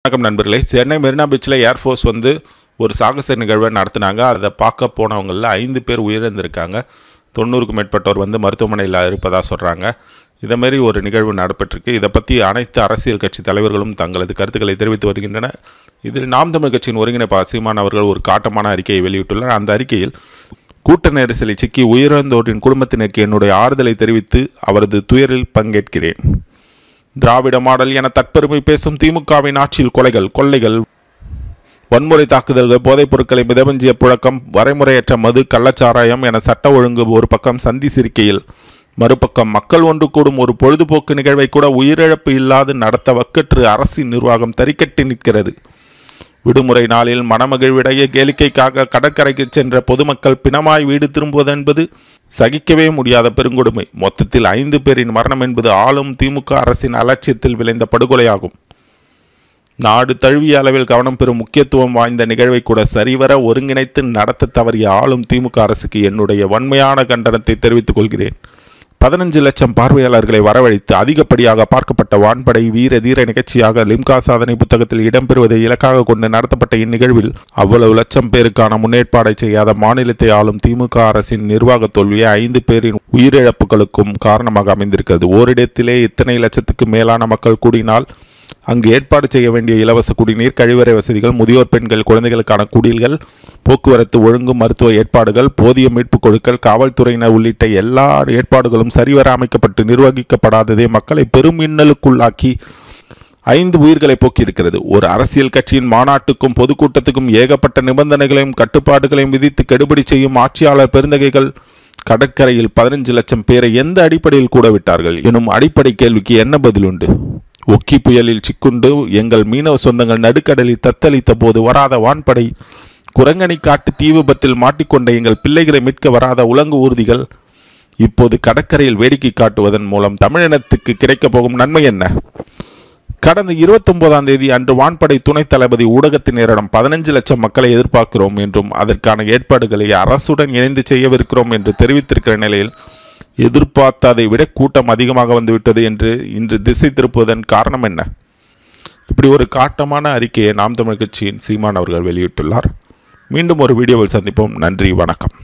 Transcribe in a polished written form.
வணக்கம் நண்பர்களே. சென்னை மெரினா பீச்சில் ஏர்ஃபோர்ஸ் ஒரு சாகச நிகழ்வை நடத்தினாங்க. அதை பார்க்க போனவங்களில் 5 பேர் உயிரிழந்திருக்காங்க. 90க்கும் மேற்பட்டோர் மருத்துவமனையில் இருப்பதாக சொல்கிறாங்க. இதேமாரி ஒரு நிகழ்வு நடைபெற்றிருக்கு. இதை பற்றி அனைத்து அரசியல் கட்சி தலைவர்களும் தங்களது கருத்துக்களை தெரிவித்து வருகின்றனர். இதில் நாம் தமிழ் கட்சியின் ஒருங்கிணைப்பாளர் சீமான் அவர்கள் ஒரு காட்டமான அறிக்கையை வெளியிட்டுள்ளார். அந்த அறிக்கையில் கூட்ட நெரிசலில் சிக்கி உயிரிழந்தோரின் குடும்பத்தினருக்கு என்னுடைய ஆறுதலை தெரிவித்து அவரது துயரில் பங்கேற்கிறேன். திராவிட மாடல் என தற்பெருமை பேசும் திமுகவின் ஆட்சியில் கொலைகள், கொள்ளைகள், வன்முறை தாக்குதல்கள், போதைப் பொருட்களை மிதமிஞ்சிய புழக்கம், வரைமுறையற்ற மது, கள்ளச்சாராயம் என சட்ட ஒழுங்கு ஒரு பக்கம் சந்தி சிரிக்கையில், மறுபக்கம் மக்கள் ஒன்று கூடும் ஒரு பொழுதுபோக்கு நிகழ்வை கூட உயிரிழப்பு இல்லாது நடத்த வக்கற்று அரசின் நிர்வாகம் தறிக்கட்டி நிற்கிறது. விடுமுறை நாளில் மனமகிழ்விடையே கேளிக்கைக்காக கடற்கரைக்கு சென்ற பொதுமக்கள் பிணமாய் வீடு திரும்புவது என்பது சகிக்கவே முடியாத பெருங்கொடுமை. மொத்தத்தில் 5 பேரின் மரணம் என்பது ஆளும் திமுக அரசின் அலட்சியத்தில் விளைந்த படுகொலையாகும். நாடு தழுவிய அளவில் கவனம் பெறும் முக்கியத்துவம் வாய்ந்த நிகழ்வை கூட சரிவர ஒருங்கிணைத்து நடத்த தவறிய ஆளும் திமுக அரசுக்கு என்னுடைய வன்மையான கண்டனத்தை தெரிவித்துக் கொள்கிறேன். 15 லட்சம் பார்வையாளர்களை வரவழைத்து அதிகப்படியாக பார்க்கப்பட்ட வான்படை வீர தீர நிகழ்ச்சியாக லிம்கா சாதனை புத்தகத்தில் இடம்பெறுவதை இலக்காக கொண்டு நடத்தப்பட்ட இந்நிகழ்வில் அவ்வளவு லட்சம் பேருக்கான முன்னேற்பாடை செய்யாத மாநிலத்தை ஆளும் திமுக அரசின் நிர்வாக தோல்வியை 5 பேரின் உயிரிழப்புகளுக்கும் காரணமாக அமைந்திருக்கிறது. ஓரிடத்திலே இத்தனை லட்சத்துக்கு மேலான மக்கள் கூடினால் அங்கு ஏற்பாடு செய்ய வேண்டிய இலவச குடிநீர், கழிவறை வசதிகள், முதியோர் பெண்கள் குழந்தைகளுக்கான குடில்கள், போக்குவரத்து ஒழுங்கு, மருத்துவ ஏற்பாடுகள், போதிய மீட்பு குழுக்கள், காவல்துறையினர் உள்ளிட்ட எல்லா ஏற்பாடுகளும் சரிவர அமைக்கப்பட்டு நிர்வகிக்கப்படாததே மக்களை பெரும் இன்னலுக்குள்ளாக்கி 5 உயிர்களை போக்கியிருக்கிறது. ஒரு அரசியல் கட்சியின் மாநாட்டுக்கும் பொதுக்கூட்டத்துக்கும் ஏகப்பட்ட நிபந்தனைகளையும் கட்டுப்பாடுகளையும் விதித்து கெடுபிடி செய்யும் ஆட்சியாளர் பெருந்தகைகள் கடற்கரையில் 15 லட்சம் பேரை எந்த அடிப்படையில் கூட விட்டார்கள் எனும் அடிப்படை கேள்விக்கு என்ன பதில் உண்டு? ஒக்கி புயலில் சிக்குண்டு எங்கள் மீனவ சொந்தங்கள் நடுக்கடலில் தத்தளித்த போது வராத வான்படை, குரங்கணி காட்டு தீ விபத்தில் மாட்டிக்கொண்ட எங்கள் பிள்ளைகளை மீட்க வராத உலங்கு ஊர்திகள் இப்போது கடற்கரையில் வேடிக்கை காட்டுவதன் மூலம் தமிழினத்துக்கு கிடைக்கப் போகும் நன்மை என்ன? கடந்த 29ஆம் தேதி அன்று வான்படை துணைத் தளபதி ஊடகத்தினரிடம் 15 லட்சம் மக்களை எதிர்பார்க்கிறோம் என்றும் அதற்கான ஏற்பாடுகளை அரசுடன் இணைந்து செய்யவிருக்கிறோம் என்று தெரிவித்திருக்கிற நிலையில் எதிர்பார்த்ததை விட கூட்டம் அதிகமாக வந்துவிட்டது என்று இன்று திசை திருப்புவதன் காரணம் என்ன? இப்படி ஒரு காட்டமான அறிக்கையை நாம் தமிழ் கட்சியின் சீமான் அவர்கள் வெளியிட்டுள்ளார். மீண்டும் ஒரு வீடியோவில் சந்திப்போம். நன்றி, வணக்கம்.